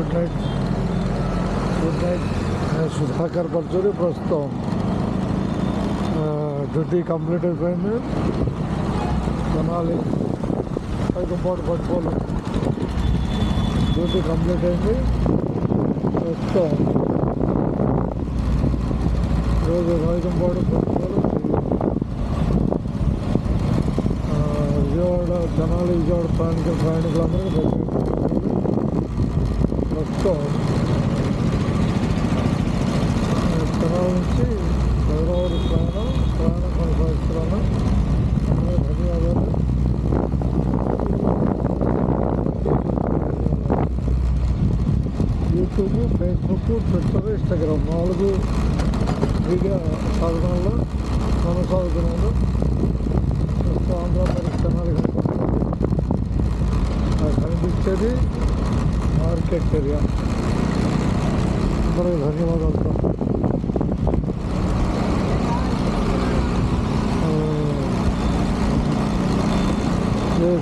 Good night. నేను సుధాకర్ పర్చూరి. ప్రస్తుతం duty complete అయిపోయింది. తెనాలి పైకంపాడు పట్టుకోవాలి. డ్యూటీ కంప్లీట్ అయింది. ప్రస్తుతం రోజు పైకంపాడు పట్టుకోవాలి. విజయవాడ తెనాలి విజయవాడ ప్రయాణికులందరికీ ప్రస్తుతం తెనాలి నుంచి హైదరాబాద్ ప్రయాణం కొనసాగిస్తున్నాను. ధన్యవాదాలు. YouTube, Facebook, Twitter, Instagram 4 media సాధనాల్లో కొనసాగుతున్నాను. ప్రస్తుతం ఆంధ్రప్రదేశ్ తెనాలి కనిపించేది మార్కెట్ ఏరియా. అందరికీ ధన్యవాదాలు.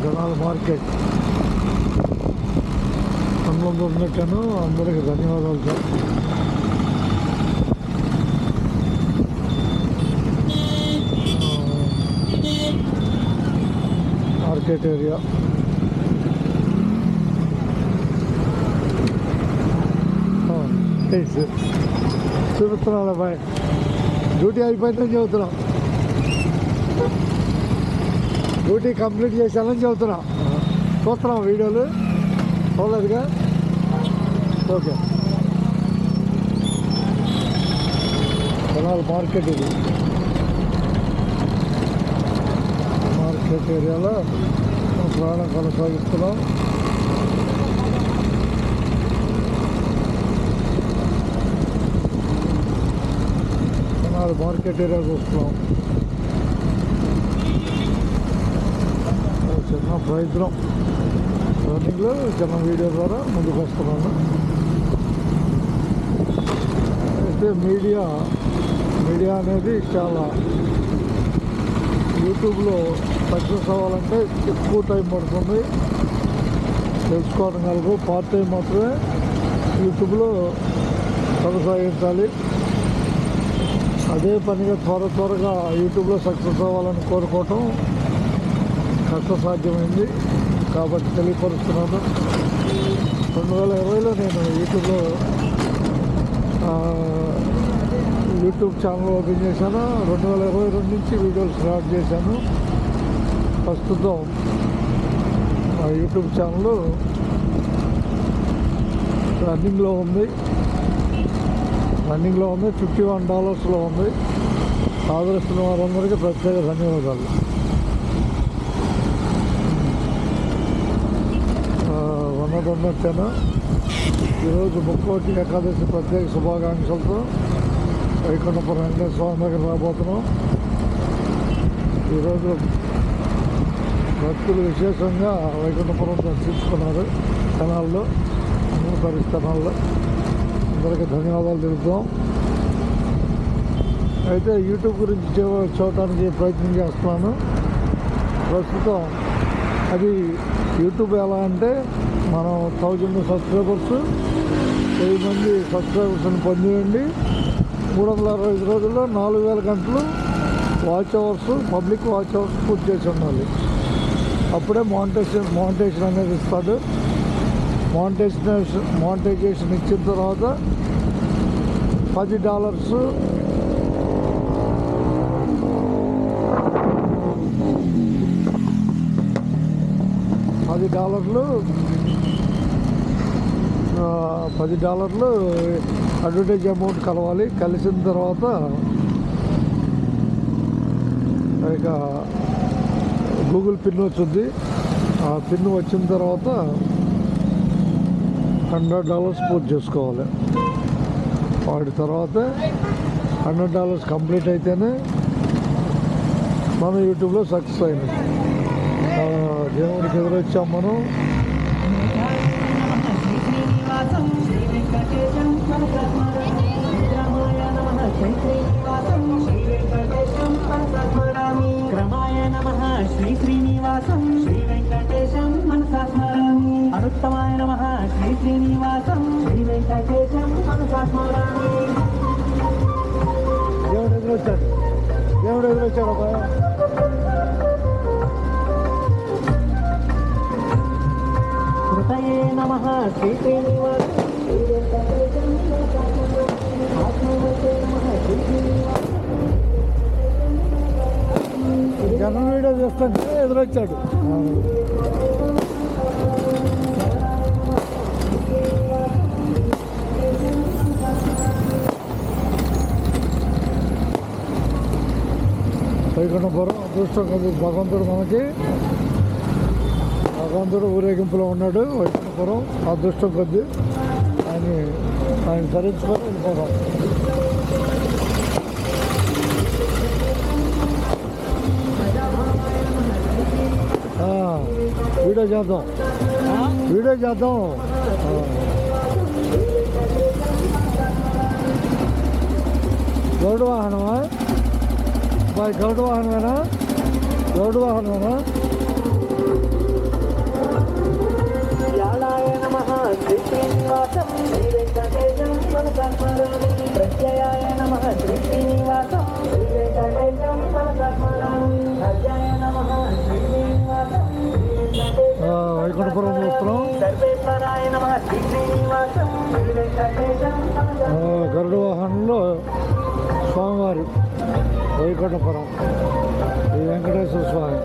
తెనాలి మార్కెట్ అనుభవం ఉన్నట్టాను. అందరికీ ధన్యవాదాలు సార్. మార్కెట్ ఏరియా చూపిస్తున్నాను. బాయ్. డ్యూటీ అయిపోయిందని చెబుతున్నాం. డ్యూటీ కంప్లీట్ చేశానని చెబుతున్నా. చూస్తున్నాం వీడియోలు. చూడలేదుగా. ఓకే. తెనాలి మార్కెట్. ఇది మార్కెట్ ఏరియాలో ప్రయాణం కొనసాగిస్తున్నాం. తెనాలి మార్కెట్ ఏరియా చూస్తున్నాం. చిన్న ప్రయత్నం రన్నింగ్లో చిన్న వీడియో ద్వారా ముందుకు వస్తున్నాను. అయితే మీడియా అనేది చాలా యూట్యూబ్లో సక్సెస్ అవ్వాలంటే ఎక్కువ టైం పడుతుంది. తెలుసుకోవడం కలదు. పార్ట్ టైం మాత్రమే యూట్యూబ్లో కొనసాగించాలి. అదే పనిగా త్వరగా యూట్యూబ్లో సక్సెస్ అవ్వాలని కోరుకోవటం కష్టసాధ్యమైంది. కాబట్టి తెలియపరుస్తున్నాను. 2020లో నేను యూట్యూబ్ ఛానల్ ఓపెన్ చేశాను. 2022 నుంచి వీడియోలు స్టార్ట్ చేశాను. ప్రస్తుతం ఆ యూట్యూబ్ ఛానల్ రన్నింగ్లో ఉంది. $51 ఉంది. ఆదరిస్తున్న వారందరికీ ప్రత్యేక ధన్యవాదాలు. ఉన్నట్టాను. ఈరోజు ముక్కోటి ఏకాదశి ప్రత్యేక శుభాకాంక్షలతో వైకుంఠపురం వెంకటేశ్వర స్వామి దగ్గర రాబోతున్నాం. ఈరోజు భక్తులు విశేషంగా వైకుంఠపురం దర్శించుకున్నారు. తెనాల్లో తెనాల్లో అందరికీ ధన్యవాదాలు తెలుపుతాం. అయితే యూట్యూబ్ గురించి చూడటానికి ప్రయత్నం చేస్తున్నాను. ప్రస్తుతం అది యూట్యూబ్ ఎలా అంటే మనం 1000 సబ్స్క్రైబర్స్ 1000 మంది సబ్స్క్రైబర్స్ని పొందియండి. 365 రోజుల్లో 4000 గంటలు watch hours, public watch hours పూర్తి చేసి ఉండాలి. అప్పుడే మానిటైజేషన్ అనేది ఇస్తాడు. మానిటైజేషన్ ఇచ్చిన తర్వాత $10 $10 అడ్వర్టైజ్ అమౌంట్ కలవాలి. కలిసిన తర్వాత ఇక గూగుల్ పిన్ వచ్చింది. ఆ పిన్ వచ్చిన తర్వాత $100 పూర్తి చేసుకోవాలి. వాటి తర్వాత $100 కంప్లీట్ అయితేనే మనం యూట్యూబ్లో సక్సెస్ అయింది. దేవుడికి ఎదురొచ్చాం మనం. క్రమాయ నమః శ్రీ శ్రీనివాసం శ్రీ వెంకటేశం మనసా స్మరామి. అనుత్తమాయ నమః శ్రీ శ్రీనివాసం స్మరామి. దేవుడు ఎదురొచ్చాడు, దేవుడు ఎదురొచ్చాడు అబ్బా. కృతయే నమః శ్రీ శ్రీనివాస శ్రీ వెంకటేశం ఆత్మవతే నమః శ్రీ శ్రీనివాస. జనం వీడియో చేస్తుంటే ఎదురొచ్చాడు. వైకుంఠపురం అదృష్టం కొద్ది భగవంతుడు ఊరేగింపులో ఉన్నాడు. వైకుంఠపురం అదృష్టం కొద్ది ఆయన ధరించుకొని వెళ్ళిపోదాం. వీడియో చేద్దాం. గౌడ వాహనమా బాయ్? గౌడ వాహనమేనా? ధ్యానాయ నమః శ్రీ శ్రీనివాసం శ్రీ వెంకటేశం మనసస్మరామి. ప్రత్యయాయ నమః శ్రీ శ్రీనివాసం శ్రీ వెంకటేశం మనసస్మరామి. అర్జాయ నమః శ్రీ శ్రీనివాసం శ్రీ వెంకటేశం వైకుంఠపురం చూస్తున్నాం. సర్వేశ్వరాయ నమః శ్రీ శ్రీనివాసం శ్రీ వెంకటేశం మనసస్మరామి. గరుడ వాహనంలో స్వామివారి వైకుంఠపురం ఈ వెంకటేశ్వర స్వామి.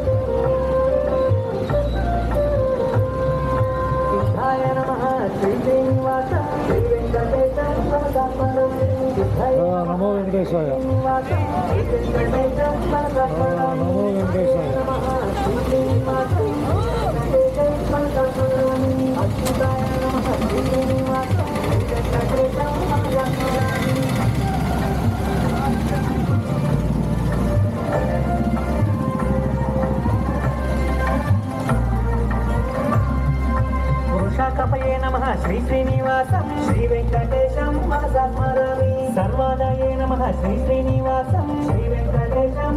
సిద్ధాయ నమః శ్రీ శ్రీనివాసం శ్రీ వెంకటేశం మనసస్మరామి. నమో వెంకటేశాయ. నమో వెంకటేశాయ. పురుషాకపయే నమః శ్రీ శ్రీనివాసం శ్రీ వెంకటేశం మనసా స్మరామి. సర్వాదాయే నమః శ్రీ శ్రీనివాసం శ్రీ వెంకటేశం